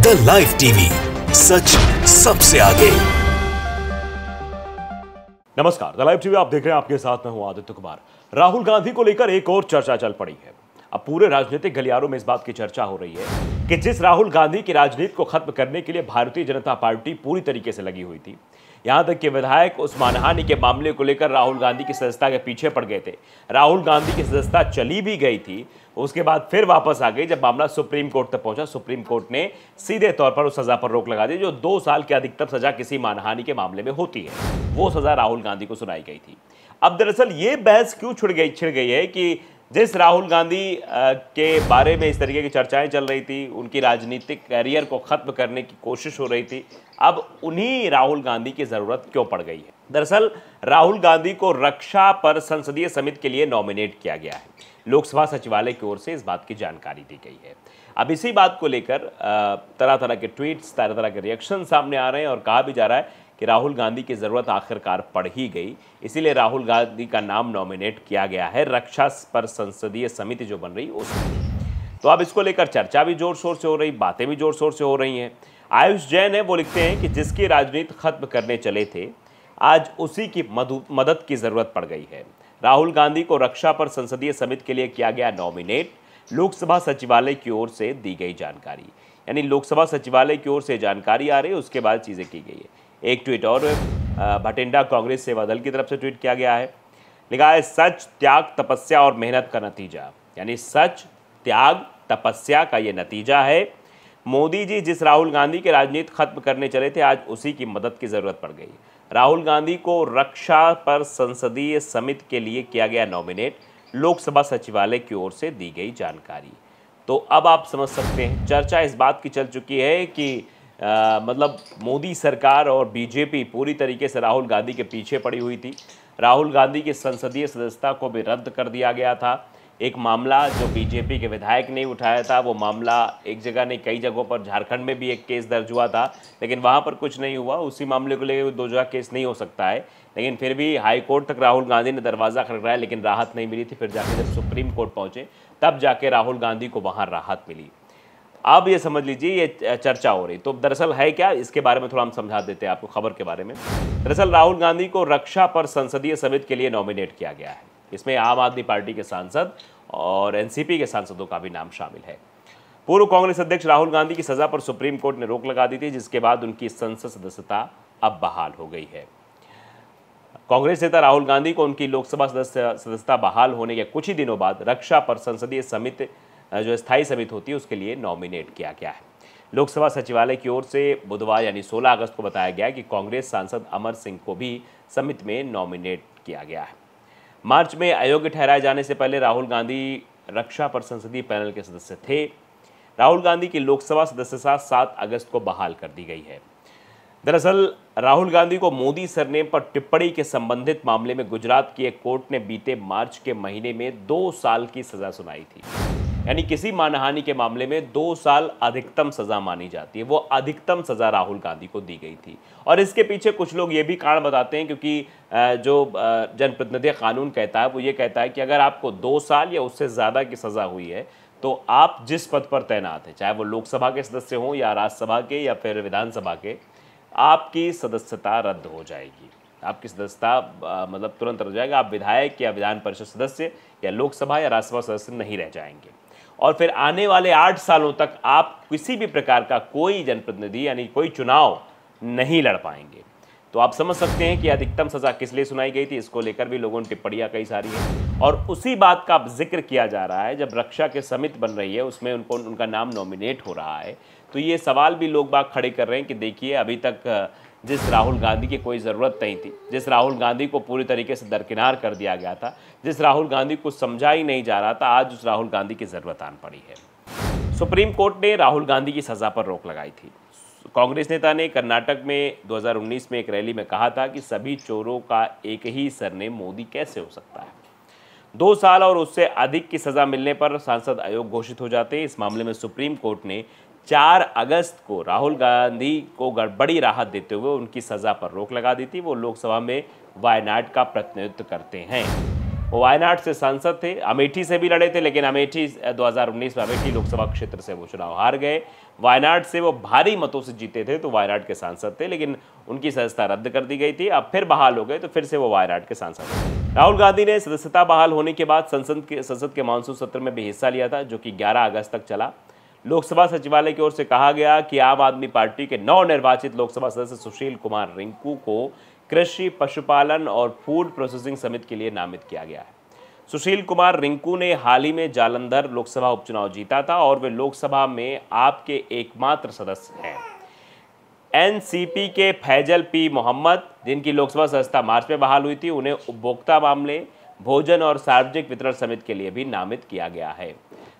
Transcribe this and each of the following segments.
The live TV, सच सबसे आगे। नमस्कार, द लाइव टीवी आप देख रहे हैं, आपके साथ मैं हूं आदित्य कुमार। राहुल गांधी को लेकर एक और चर्चा चल पड़ी है। अब पूरे राजनीतिक गलियारों में इस बात की चर्चा हो रही है कि जिस राहुल गांधी की राजनीति को खत्म करने के लिए भारतीय जनता पार्टी पूरी तरीके से लगी हुई थी, यहां तक कि विधायक उस मानहानि के मामले को लेकर राहुल गांधी की सदस्यता के पीछे पड़ गए थे। राहुल गांधी की सदस्यता चली भी गई थी, उसके बाद फिर वापस आ गई। जब मामला सुप्रीम कोर्ट तक पहुंचा, सुप्रीम कोर्ट ने सीधे तौर पर उस सजा पर रोक लगा दी जो 2 साल की अधिकतम सजा किसी मानहानि के मामले में होती है। वो सजा राहुल गांधी को सुनाई गई थी। अब दरअसल ये बहस क्यों छिड़ गई है कि जिस राहुल गांधी के बारे में इस तरीके की चर्चाएं चल रही थी, उनकी राजनीतिक कैरियर को खत्म करने की कोशिश हो रही थी, अब उन्हीं राहुल गांधी की जरूरत क्यों पड़ गई है। दरअसल राहुल गांधी को रक्षा पर संसदीय समिति के लिए नॉमिनेट किया गया है। लोकसभा सचिवालय की ओर से इस बात की जानकारी दी गई है। अब इसी बात को लेकर तरह तरह के ट्वीट्स, तरह तरह के रिएक्शन सामने आ रहे हैं और कहा भी जा रहा है कि राहुल गांधी की ज़रूरत आखिरकार पड़ ही गई, इसीलिए राहुल गांधी का नाम नॉमिनेट किया गया है रक्षा पर संसदीय समिति जो बन रही उसमें। तो अब इसको लेकर चर्चा भी जोर शोर से हो रही, बातें भी जोर शोर से हो रही हैं। आयुष जैन है, वो लिखते हैं कि जिसकी राजनीति खत्म करने चले थे, आज उसी की मदद की ज़रूरत पड़ गई है। राहुल गांधी को रक्षा पर संसदीय समिति के लिए किया गया नॉमिनेट, लोकसभा सचिवालय की ओर से दी गई जानकारी। यानी लोकसभा सचिवालय की ओर से जानकारी आ रही है, उसके बाद चीज़ें की गई है। एक ट्वीट और भटिंडा कांग्रेस सेवा दल की तरफ से ट्वीट किया गया है। लिखा है, सच, त्याग, तपस्या और मेहनत का नतीजा। यानी सच, त्याग, तपस्या का ये नतीजा है। मोदी जी जिस राहुल गांधी की राजनीति खत्म करने चले थे, आज उसी की मदद की ज़रूरत पड़ गई। राहुल गांधी को रक्षा पर संसदीय समिति के लिए किया गया नॉमिनेट, लोकसभा सचिवालय की ओर से दी गई जानकारी। तो अब आप समझ सकते हैं, चर्चा इस बात की चल चुकी है कि मतलब मोदी सरकार और बीजेपी पूरी तरीके से राहुल गांधी के पीछे पड़ी हुई थी। राहुल गांधी की संसदीय सदस्यता को भी रद्द कर दिया गया था। एक मामला जो बीजेपी के विधायक ने उठाया था, वो मामला एक जगह नहीं, कई जगहों पर, झारखंड में भी एक केस दर्ज हुआ था, लेकिन वहाँ पर कुछ नहीं हुआ। उसी मामले को लेकर 2 जगह केस नहीं हो सकता है, लेकिन फिर भी हाई कोर्ट तक राहुल गांधी ने दरवाज़ा खटखटाया, लेकिन राहत नहीं मिली थी। फिर जाके जब सुप्रीम कोर्ट पहुँचे, तब जाके राहुल गांधी को वहाँ राहत मिली। अब ये समझ लीजिए, ये चर्चा हो रही। तो दरअसल है क्या, इसके बारे में थोड़ा हम समझा देते हैं आपको खबर के बारे में। दरअसल राहुल गांधी को रक्षा पर संसदीय समिति के लिए नॉमिनेट किया गया है। इसमें आम आदमी पार्टी के सांसद और एनसीपी के सांसदों का भी नाम शामिल है। पूर्व कांग्रेस अध्यक्ष राहुल गांधी की सजा पर सुप्रीम कोर्ट ने रोक लगा दी थी, जिसके बाद उनकी संसद सदस्यता अब बहाल हो गई है। कांग्रेस नेता राहुल गांधी को उनकी लोकसभा सदस्यता बहाल होने के कुछ ही दिनों बाद रक्षा पर संसदीय समिति, जो स्थायी समिति होती है, उसके लिए नॉमिनेट किया गया है। लोकसभा सचिवालय की ओर से बुधवार यानी 16 अगस्त को बताया गया कि कांग्रेस सांसद अमर सिंह को भी समिति में नॉमिनेट किया गया है। मार्च में अयोग्य ठहराए जाने से पहले राहुल गांधी रक्षा पर संसदीय पैनल के सदस्य थे। राहुल गांधी की लोकसभा सदस्यता 7 अगस्त को बहाल कर दी गई है। दरअसल राहुल गांधी को मोदी सरनेम पर टिप्पणी के संबंधित मामले में गुजरात की एक कोर्ट ने बीते मार्च के महीने में 2 साल की सजा सुनाई थी। यानी किसी मानहानि के मामले में 2 साल अधिकतम सजा मानी जाती है, वो अधिकतम सजा राहुल गांधी को दी गई थी। और इसके पीछे कुछ लोग ये भी कारण बताते हैं, क्योंकि जो जनप्रतिनिधि कानून कहता है, वो ये कहता है कि अगर आपको 2 साल या उससे ज़्यादा की सज़ा हुई है, तो आप जिस पद पर तैनात हैं, चाहे वो लोकसभा के सदस्य हों या राज्यसभा के या फिर विधानसभा के, आपकी सदस्यता रद्द हो जाएगी। आपकी सदस्यता मतलब तुरंत रद्द हो जाएगा। आप विधायक या विधान परिषद सदस्य या लोकसभा या राज्यसभा सदस्य नहीं रह जाएंगे। और फिर आने वाले 8 सालों तक आप किसी भी प्रकार का कोई जनप्रतिनिधि यानी कोई चुनाव नहीं लड़ पाएंगे। तो आप समझ सकते हैं कि अधिकतम सज़ा किस लिए सुनाई गई थी। इसको लेकर भी लोगों ने टिप्पणियाँ कई सारी हैं, और उसी बात का जिक्र किया जा रहा है। जब रक्षा के समिति बन रही है, उसमें उनका नाम नॉमिनेट हो रहा है, तो ये सवाल भी लोग बाग खड़े कर रहे हैं कि देखिए, अभी तक जिस राहुल गांधी की कोई ज़रूरत नहीं थी, जिस राहुल गांधी को पूरी तरीके से दरकिनार कर दिया गया था, जिस राहुल गांधी को समझा ही नहीं जा रहा था, आज उस राहुल गांधी की ज़रूरत आन पड़ी है। सुप्रीम कोर्ट ने राहुल गांधी की सज़ा पर रोक लगाई थी। कांग्रेस नेता ने कर्नाटक में 2019 में एक रैली में कहा था कि सभी चोरों का एक ही सरनेम मोदी कैसे हो सकता है। 2 साल और उससे अधिक की सज़ा मिलने पर सांसद अयोग्य घोषित हो जाते हैं। इस मामले में सुप्रीम कोर्ट ने 4 अगस्त को राहुल गांधी को बड़ी राहत देते हुए उनकी सज़ा पर रोक लगा दी थी। वो लोकसभा में वायनाड का प्रतिनिधित्व करते हैं। वो वायनाड से सांसद थे, अमेठी से भी लड़े थे, लेकिन अमेठी 2019 में अमेठी लोकसभा क्षेत्र से वो चुनाव हार गए। वायनाड से वो भारी मतों से जीते थे, तो वायनाड के सांसद थे, लेकिन उनकी सदस्यता रद्द कर दी गई थी। अब फिर बहाल हो गए, तो फिर से वो वायनाड के सांसद थे। राहुल गांधी ने सदस्यता बहाल होने के बाद संसद के मानसून सत्र में भी हिस्सा लिया था, जो कि 11 अगस्त तक चला। लोकसभा सचिवालय की ओर से कहा गया कि आम आदमी पार्टी के नवनिर्वाचित लोकसभा सदस्य सुशील कुमार रिंकू को कृषि, पशुपालन और फूड प्रोसेसिंग समिति के लिए नामित किया गया है। सुशील कुमार रिंकू ने हाल ही में जालंधर लोकसभा उपचुनाव जीता था और वे लोकसभा में आपके एकमात्र सदस्य हैं। एनसीपी के फैजल पी मोहम्मद, जिनकी लोकसभा सदस्यता मार्च में बहाल हुई थी, उन्हें उपभोक्ता मामले, भोजन और सार्वजनिक वितरण समिति के लिए भी नामित किया गया है।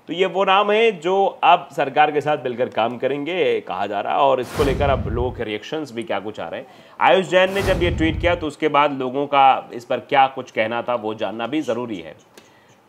तो ये वो नाम है जो अब सरकार के साथ मिलकर काम करेंगे, कहा जा रहा है। और इसको लेकर अब लोगों के रिएक्शंस भी क्या कुछ आ रहे हैं। आयुष जैन ने जब ये ट्वीट किया तो उसके बाद लोगों का इस पर क्या कुछ कहना था वो जानना भी ज़रूरी है।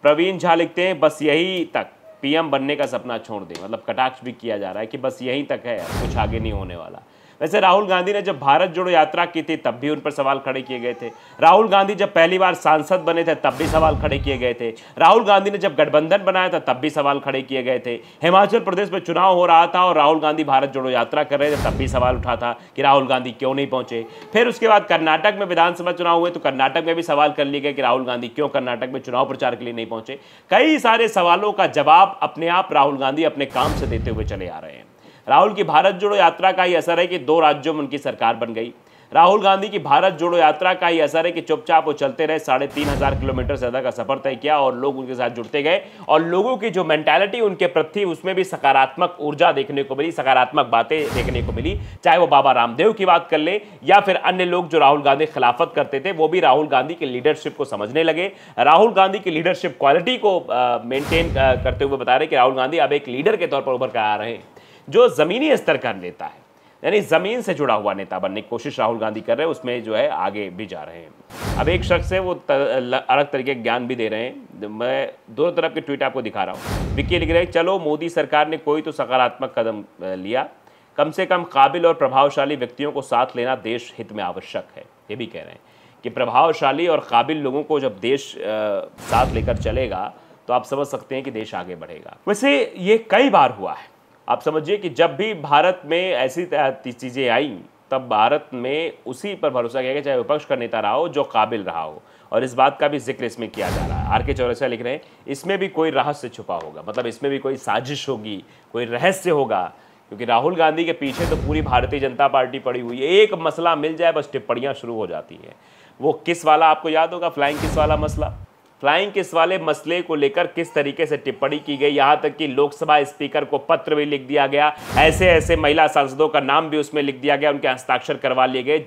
प्रवीण झा लिखते हैं, बस यही तक, पीएम बनने का सपना छोड़ दें। मतलब कटाक्ष भी किया जा रहा है कि बस यहीं तक है, कुछ आगे नहीं होने वाला। वैसे राहुल गांधी ने जब भारत जोड़ो यात्रा की थी तब भी उन पर सवाल खड़े किए गए थे। राहुल गांधी जब पहली बार सांसद बने थे तब भी सवाल खड़े किए गए थे। राहुल गांधी ने जब गठबंधन बनाया था तब भी सवाल खड़े किए गए थे। हिमाचल प्रदेश में चुनाव हो रहा था और राहुल गांधी भारत जोड़ो यात्रा कर रहे थे, तब भी सवाल उठा था कि राहुल गांधी क्यों नहीं पहुंचे। फिर उसके बाद कर्नाटक में विधानसभा चुनाव हुए तो कर्नाटक में भी सवाल कर लिए गए कि राहुल गांधी क्यों कर्नाटक में चुनाव प्रचार के लिए नहीं पहुंचे। कई सारे सवालों का जवाब अपने आप राहुल गांधी अपने काम से देते हुए चले आ रहे हैं। राहुल की भारत जोड़ो यात्रा का ही असर है कि 2 राज्यों में उनकी सरकार बन गई। राहुल गांधी की भारत जोड़ो यात्रा का ही असर है कि चुपचाप वो चलते रहे, 3500 किलोमीटर से ज़्यादा का सफर तय किया और लोग उनके साथ जुड़ते गए और लोगों की जो मेंटालिटी उनके प्रति, उसमें भी सकारात्मक ऊर्जा देखने को मिली, सकारात्मक बातें देखने को मिली। चाहे वो बाबा रामदेव की बात कर ले या फिर अन्य लोग जो राहुल गांधी खिलाफत करते थे, वो भी राहुल गांधी की लीडरशिप को समझने लगे। राहुल गांधी की लीडरशिप क्वालिटी को मेंटेन करते हुए बता रहे कि राहुल गांधी अब एक लीडर के तौर पर उभर कर आ रहे हैं, जो ज़मीनी स्तर का नेता है, यानी ज़मीन से जुड़ा हुआ नेता बनने की कोशिश राहुल गांधी कर रहे हैं, उसमें जो है आगे भी जा रहे हैं। अब एक शख्स है वो अलग तरीके के ज्ञान भी दे रहे हैं। मैं दोनों तरफ के ट्वीट आपको दिखा रहा हूँ। विक्की लिख रहे हैं, चलो मोदी सरकार ने कोई तो सकारात्मक कदम लिया, कम से कम काबिल और प्रभावशाली व्यक्तियों को साथ लेना देश हित में आवश्यक है। ये भी कह रहे हैं कि प्रभावशाली और काबिल लोगों को जब देश साथ लेकर चलेगा तो आप समझ सकते हैं कि देश आगे बढ़ेगा। वैसे ये कई बार हुआ है। आप समझिए कि जब भी भारत में ऐसी चीज़ें आई तब भारत में उसी पर भरोसा किया गया, चाहे विपक्ष का नेता रहा हो जो काबिल रहा हो, और इस बात का भी जिक्र इसमें किया जा रहा है। आर.के. चौरसिया लिख रहे हैं, इसमें भी कोई रहस्य छुपा होगा, मतलब इसमें भी कोई साजिश होगी, कोई रहस्य होगा, क्योंकि राहुल गांधी के पीछे तो पूरी भारतीय जनता पार्टी पड़ी हुई है। एक मसला मिल जाए बस टिप्पणियाँ शुरू हो जाती हैं। वो किस वाला आपको याद होगा, फ्लाइंग किस वाला मसला। फ्लाइंग किस वाले मसले को लेकर किस तरीके से टिप्पणी की गई, यहाँ तक कि लोकसभा स्पीकर को पत्र भी लिख दिया गया, ऐसे ऐसे महिला सांसदों का नाम भी उसमें लिख दिया गया, उनके हस्ताक्षर करवा लिए गए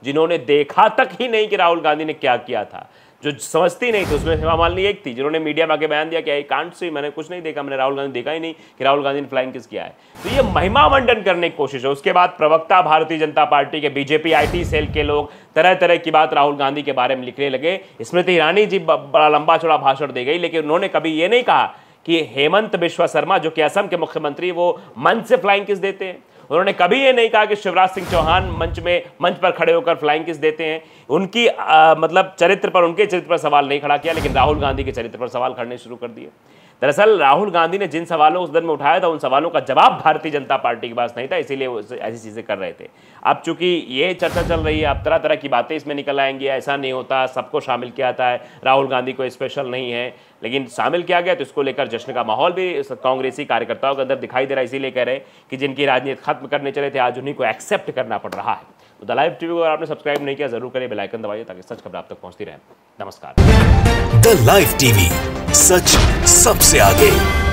जिन्होंने देखा तक ही नहीं कि राहुल गांधी ने क्या किया था, जो समझती नहीं थी। उसमें हेमा मालिनी एक थी जिन्होंने मीडिया में आके बयान दिया कि आई कांट सी, मैंने कुछ नहीं देखा, मैंने राहुल गांधी देखा ही नहीं कि राहुल गांधी ने फ्लाइंग किस किया है। तो ये महिमा मंडन करने की कोशिश है। उसके बाद प्रवक्ता भारतीय जनता पार्टी के, बीजेपी IT सेल के लोग तरह तरह की बात राहुल गांधी के बारे में लिखने लगे। स्मृति ईरानी जी बड़ा लंबा चौड़ा भाषण दे गई, लेकिन उन्होंने कभी ये नहीं कहा कि हेमंत बिश्वा शर्मा जो कि असम के मुख्यमंत्री, वो मंच से फ्लाइंग किस देते हैं। उन्होंने कभी ये नहीं कहा कि शिवराज सिंह चौहान मंच पर खड़े होकर फ्लाइंग किस देते हैं। उनकी मतलब चरित्र पर, उनके चरित्र पर सवाल नहीं खड़ा किया, लेकिन राहुल गांधी के चरित्र पर सवाल खड़ने शुरू कर दिए। दरअसल राहुल गांधी ने जिन सवालों को सदन में उठाया था, उन सवालों का जवाब भारतीय जनता पार्टी के पास नहीं था, इसीलिए वो ऐसी चीज़ें कर रहे थे। अब चूंकि ये चर्चा चल रही है, अब तरह तरह की बातें इसमें निकल आएंगी, ऐसा नहीं होता, सबको शामिल किया जाता है, राहुल गांधी को स्पेशल नहीं है, लेकिन शामिल किया गया, तो इसको लेकर जश्न का माहौल भी कांग्रेसी कार्यकर्ताओं के अंदर दिखाई दे रहा है। इसीलिए कह रहे हैं कि जिनकी राजनीति खत्म करने चले थे, आज उन्हीं को एक्सेप्ट करना पड़ रहा है। तो द लाइव टीवी को अगर आपने सब्सक्राइब नहीं किया, जरूर करिए, बेल आइकन दबाइए ताकि सच खबर आप तक पहुंचती रहे। नमस्कार। द लाइव टीवी, सच सबसे आगे।